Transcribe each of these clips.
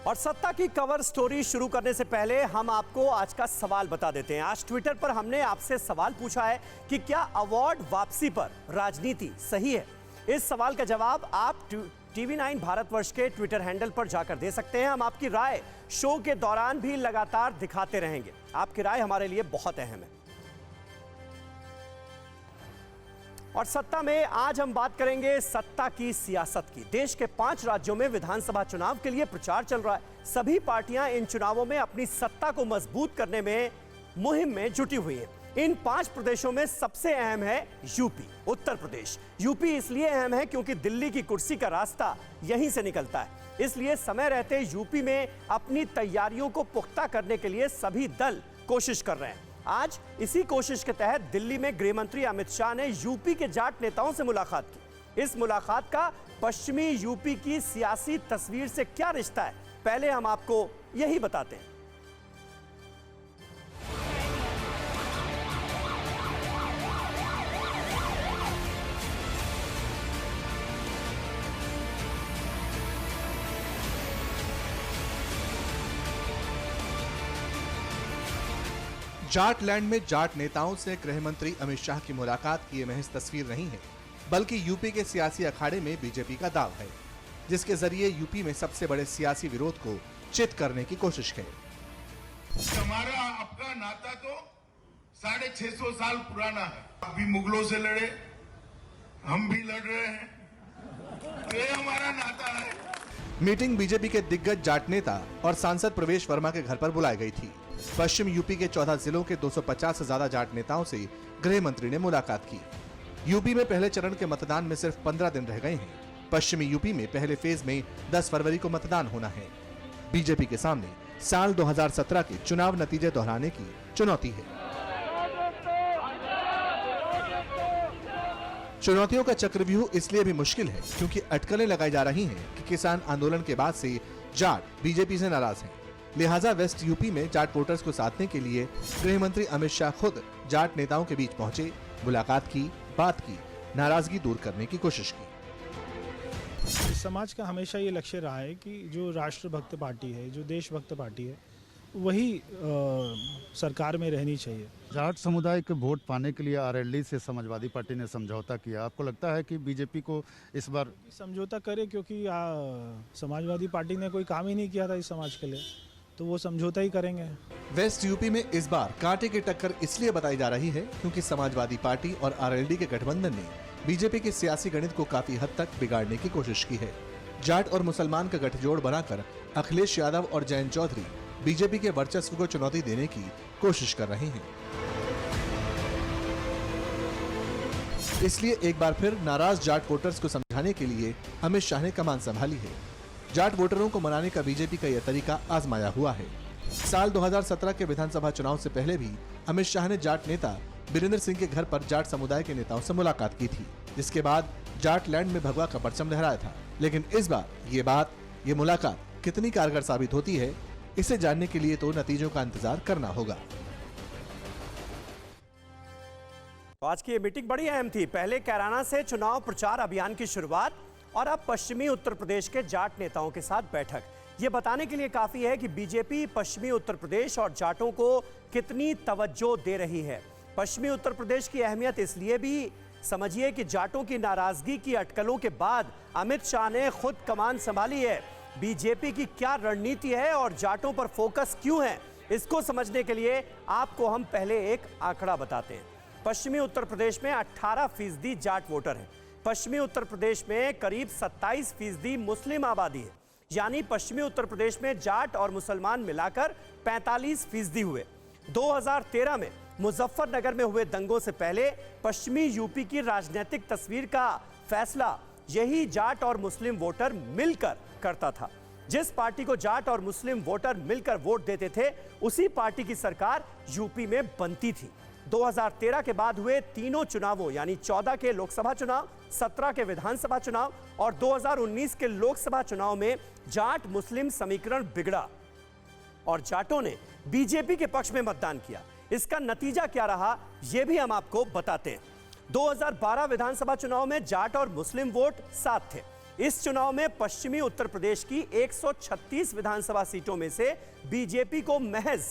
और सत्ता की कवर स्टोरी शुरू करने से पहले हम आपको आज का सवाल बता देते हैं। आज ट्विटर पर हमने आपसे सवाल पूछा है कि क्या अवार्ड वापसी पर राजनीति सही है। इस सवाल का जवाब आप TV9 भारतवर्ष के ट्विटर हैंडल पर जाकर दे सकते हैं। हम आपकी राय शो के दौरान भी लगातार दिखाते रहेंगे। आपकी राय हमारे लिए बहुत अहम है। और सत्ता में आज हम बात करेंगे सत्ता की सियासत की। देश के 5 राज्यों में विधानसभा चुनाव के लिए प्रचार चल रहा है। सभी पार्टियां इन चुनावों में अपनी सत्ता को मजबूत करने में मुहिम में जुटी हुई हैं। इन 5 प्रदेशों में सबसे अहम है यूपी, उत्तर प्रदेश। यूपी इसलिए अहम है क्योंकि दिल्ली की कुर्सी का रास्ता यहीं से निकलता है। इसलिए समय रहते यूपी में अपनी तैयारियों को पुख्ता करने के लिए सभी दल कोशिश कर रहे हैं। आज इसी कोशिश के तहत दिल्ली में गृह मंत्री अमित शाह ने यूपी के जाट नेताओं से मुलाकात की। इस मुलाकात का पश्चिमी यूपी की सियासी तस्वीर से क्या रिश्ता है, पहले हम आपको यही बताते हैं। जाट लैंड में जाट नेताओं से गृह मंत्री अमित शाह की मुलाकात की ये महज तस्वीर नहीं है, बल्कि यूपी के सियासी अखाड़े में बीजेपी का दाव है, जिसके जरिए यूपी में सबसे बड़े सियासी विरोध को चित करने की कोशिश है। हमारा आपका नाता तो 650 साल पुराना है। आप भी मुगलों से लड़े, हम भी लड़ रहे हैं, ये हमारा नाता है। मीटिंग बीजेपी के दिग्गज जाट नेता और सांसद प्रवेश वर्मा के घर पर बुलाई गई थी। पश्चिम यूपी के 14 जिलों के 250 से ज्यादा जाट नेताओं से गृह मंत्री ने मुलाकात की। यूपी में पहले चरण के मतदान में सिर्फ 15 दिन रह गए हैं। पश्चिमी यूपी में पहले फेज में 10 फरवरी को मतदान होना है। बीजेपी के सामने साल 2017 के चुनाव नतीजे दोहराने की चुनौती है। चुनौतियों का चक्रव्यूह इसलिए भी मुश्किल है क्योंकि अटकलें लगाई जा रही हैं कि किसान आंदोलन के बाद से जाट बीजेपी से नाराज हैं। लिहाजा वेस्ट यूपी में जाट वोटर्स को साधने के लिए गृह मंत्री अमित शाह खुद जाट नेताओं के बीच पहुंचे, मुलाकात की, बात की, नाराजगी दूर करने की कोशिश की। समाज का हमेशा ये लक्ष्य रहा है कि जो राष्ट्रभक्त पार्टी है, जो देशभक्त पार्टी है, वही सरकार में रहनी चाहिए। जाट समुदाय के वोट पाने के लिए आरएलडी से समाजवादी पार्टी ने समझौता किया। आपको लगता है कि बीजेपी को इस बार समझौता करे, क्योंकि समाजवादी पार्टी ने कोई काम ही नहीं किया था इस समाज के लिए, तो वो समझौता ही करेंगे। वेस्ट यूपी में इस बार कांटे की टक्कर इसलिए बताई जा रही है क्योंकि समाजवादी पार्टी और आरएलडी के गठबंधन ने बीजेपी के सियासी गणित को काफी हद तक बिगाड़ने की कोशिश की है। जाट और मुसलमान का गठजोड़ बनाकर अखिलेश यादव और जयंत चौधरी बीजेपी के वर्चस्व को चुनौती देने की कोशिश कर रहे हैं। इसलिए एक बार फिर नाराज जाट वोटर्स को समझाने के लिए अमित शाह ने कमान संभाली है। जाट वोटरों को मनाने का बीजेपी का यह तरीका आजमाया हुआ है। साल 2017 के विधानसभा चुनाव से पहले भी अमित शाह ने जाट नेता बीरेंद्र सिंह के घर पर जाट समुदाय के नेताओं से मुलाकात की थी, जिसके बाद जाट लैंड में भगवा का परचम लहराया था। लेकिन इस बार ये मुलाकात कितनी कारगर साबित होती है, इसे जानने के लिए तो नतीजों का इंतजार करना होगा। तो आज की ये मीटिंग बड़ी अहम थी। पहले कैराना से चुनाव प्रचार अभियान की शुरुआत और अब पश्चिमी उत्तर प्रदेश के जाट नेताओं के साथ बैठक। ये बताने के लिए काफी है कि बीजेपी पश्चिमी उत्तर प्रदेश और जाटों को कितनी तवज्जो दे रही है। पश्चिमी उत्तर प्रदेश की अहमियत इसलिए भी समझिए कि जाटों की नाराजगी की अटकलों के बाद अमित शाह ने खुद कमान संभाली है। बीजेपी की क्या रणनीति है और जाटों पर फोकस क्यों है, इसको समझने के लिए आपको हम पहले एक आंकड़ा बताते हैं। पश्चिमी उत्तर प्रदेश में 18% जाट वोटर हैं। पश्चिमी उत्तर प्रदेश में करीब 27% मुस्लिम आबादी है। यानी पश्चिमी उत्तर प्रदेश में जाट और मुसलमान मिलाकर 45% हुए। 2013 में मुजफ्फरनगर में हुए दंगों से पहले पश्चिमी यूपी की राजनीतिक तस्वीर का फैसला यही जाट और मुस्लिम वोटर मिलकर करता था। जिस पार्टी को जाट और मुस्लिम वोटर मिलकर वोट देते थे, उसी पार्टी की सरकार यूपी में बनती थी। 2013 के बाद हुए तीनों चुनावों यानी 14 के लोकसभा चुनाव, 17 के विधानसभा चुनाव और 2019 के लोकसभा चुनाव में जाट मुस्लिम समीकरण बिगड़ा और जाटों ने बीजेपी के पक्ष में मतदान किया। इसका नतीजा क्या रहा, यह भी हम आपको बताते हैं। 2012 विधानसभा चुनाव में जाट और मुस्लिम वोट साथ थे। इस चुनाव में पश्चिमी उत्तर प्रदेश की 136 विधानसभा सीटों में से बीजेपी को महज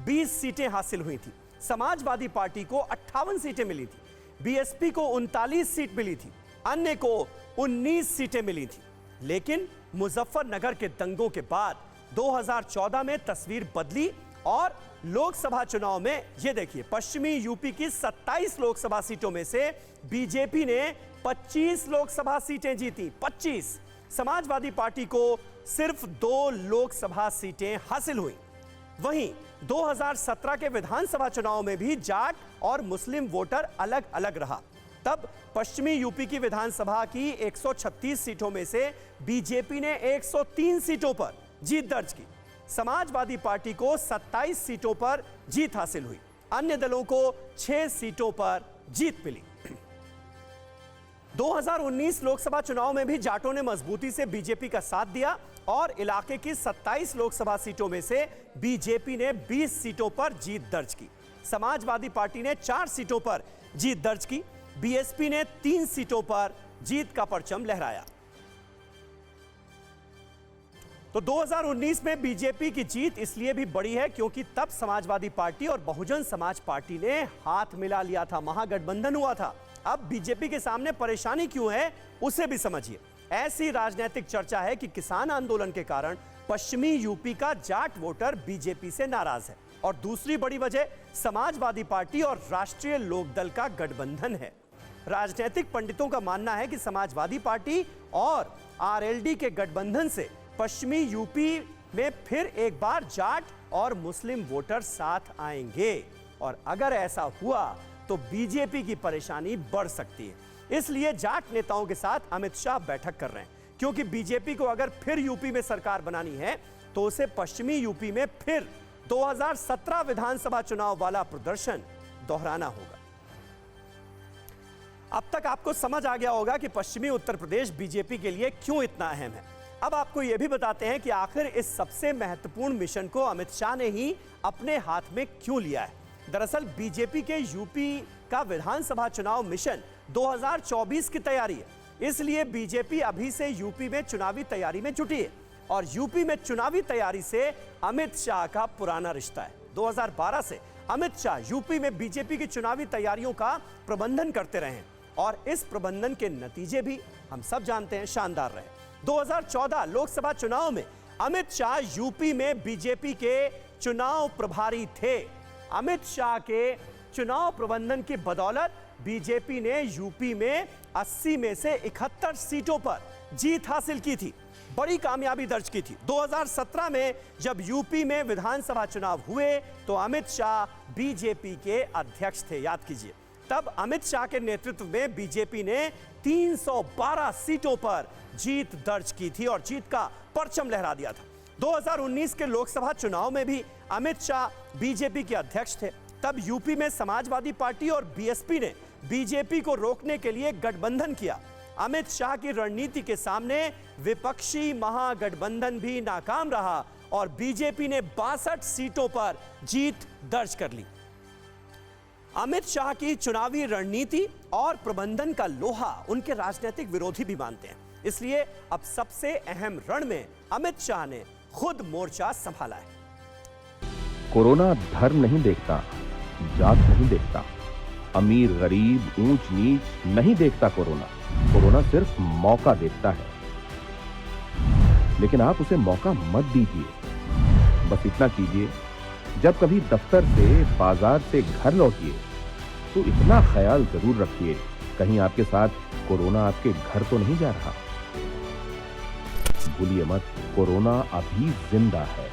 20 सीटें हासिल हुई थी। समाजवादी पार्टी को 58 सीटें मिली थी, बीएसपी को 39 सीट मिली थी, अन्य को 19 सीटें मिली थी। लेकिन मुजफ्फरनगर के दंगों के बाद 2014 में तस्वीर बदली और लोकसभा चुनाव में ये देखिए, पश्चिमी यूपी की 27 लोकसभा सीटों में से बीजेपी ने 25 लोकसभा सीटें जीती। 25। समाजवादी पार्टी को सिर्फ 2 लोकसभा सीटें हासिल हुई। वहीं 2017 के विधानसभा चुनाव में भी जाट और मुस्लिम वोटर अलग अलग रहा। तब पश्चिमी यूपी की विधानसभा की 136 सीटों में से बीजेपी ने 103 सीटों पर जीत दर्ज की। समाजवादी पार्टी को 27 सीटों पर जीत हासिल हुई, अन्य दलों को 6 सीटों पर जीत मिली। 2019 लोकसभा चुनाव में भी जाटों ने मजबूती से बीजेपी का साथ दिया और इलाके की 27 लोकसभा सीटों में से बीजेपी ने 20 सीटों पर जीत दर्ज की। समाजवादी पार्टी ने 4 सीटों पर जीत दर्ज की, बीएसपी ने 3 सीटों पर जीत का परचम लहराया। तो 2019 में बीजेपी की जीत इसलिए भी बड़ी है क्योंकि तब समाजवादी पार्टी और बहुजन समाज पार्टी ने हाथ मिला लिया था, महागठबंधन हुआ था। अब बीजेपी के सामने परेशानी क्यों है उसे भी समझिए। ऐसी राजनीतिक चर्चा है कि किसान आंदोलन के कारण पश्चिमी यूपी का जाट वोटर बीजेपी से नाराज है और दूसरी बड़ी वजह समाजवादी पार्टी और राष्ट्रीय लोकदल का गठबंधन है। राजनीतिक पंडितों का मानना है कि समाजवादी पार्टी और आरएलडी के गठबंधन से पश्चिमी यूपी में फिर एक बार जाट और मुस्लिम वोटर साथ आएंगे और अगर ऐसा हुआ तो बीजेपी की परेशानी बढ़ सकती है। इसलिए जाट नेताओं के साथ अमित शाह बैठक कर रहे हैं क्योंकि बीजेपी को अगर फिर यूपी में सरकार बनानी है तो उसे पश्चिमी यूपी में फिर 2017 विधानसभा चुनाव वाला प्रदर्शन दोहराना होगा। अब तक आपको समझ आ गया होगा कि पश्चिमी उत्तर प्रदेश बीजेपी के लिए क्यों इतना अहम है। अब आपको यह भी बताते हैं कि आखिर इस सबसे महत्वपूर्ण मिशन को अमित शाह ने ही अपने हाथ में क्यों लिया है। दरअसल बीजेपी के यूपी का विधानसभा चुनाव मिशन 2024 की तैयारी है, इसलिए बीजेपी अभी से यूपी में चुनावी तैयारी में जुटी है और यूपी में चुनावी तैयारी से अमित शाह का पुराना रिश्ता है। 2012 से अमित शाह यूपी में बीजेपी की चुनावी तैयारियों का प्रबंधन करते रहे हैं और इस प्रबंधन के नतीजे भी हम सब जानते हैं, शानदार रहे। 2014 लोकसभा चुनाव में अमित शाह यूपी में बीजेपी के चुनाव प्रभारी थे। अमित शाह के चुनाव प्रबंधन की बदौलत बीजेपी ने यूपी में 80 में से 71 सीटों पर जीत हासिल की थी, बड़ी कामयाबी दर्ज की थी। 2017 में जब यूपी में विधानसभा चुनाव हुए तो अमित शाह बीजेपी के अध्यक्ष थे, याद कीजिए। तब अमित शाह के नेतृत्व में बीजेपी ने 312 सीटों पर जीत दर्ज की थी और जीत का परचम लहरा दिया था। 2019 के लोकसभा चुनाव में भी अमित शाह बीजेपी के अध्यक्ष थे। तब यूपी में समाजवादी पार्टी और बीएसपी ने बीजेपी को रोकने के लिए गठबंधन किया। अमित शाह की रणनीति के सामने विपक्षी महागठबंधन भी नाकाम रहा और बीजेपी ने 62 सीटों पर जीत दर्ज कर ली। अमित शाह की चुनावी रणनीति और प्रबंधन का लोहा उनके राजनीतिक विरोधी भी मानते हैं, इसलिए अब सबसे अहम रण में अमित शाह ने खुद मोर्चा संभाला है। कोरोना धर्म नहीं देखता, जात नहीं देखता, अमीर गरीब ऊंच नीच नहीं देखता। कोरोना सिर्फ मौका देखता है, लेकिन आप उसे मौका मत दीजिए। बस इतना कीजिए, जब कभी दफ्तर से बाजार से घर लौटिए तो इतना ख्याल जरूर रखिए कहीं आपके साथ कोरोना आपके घर तो नहीं जा रहा। भूलिए मत, कोरोना अभी जिंदा है।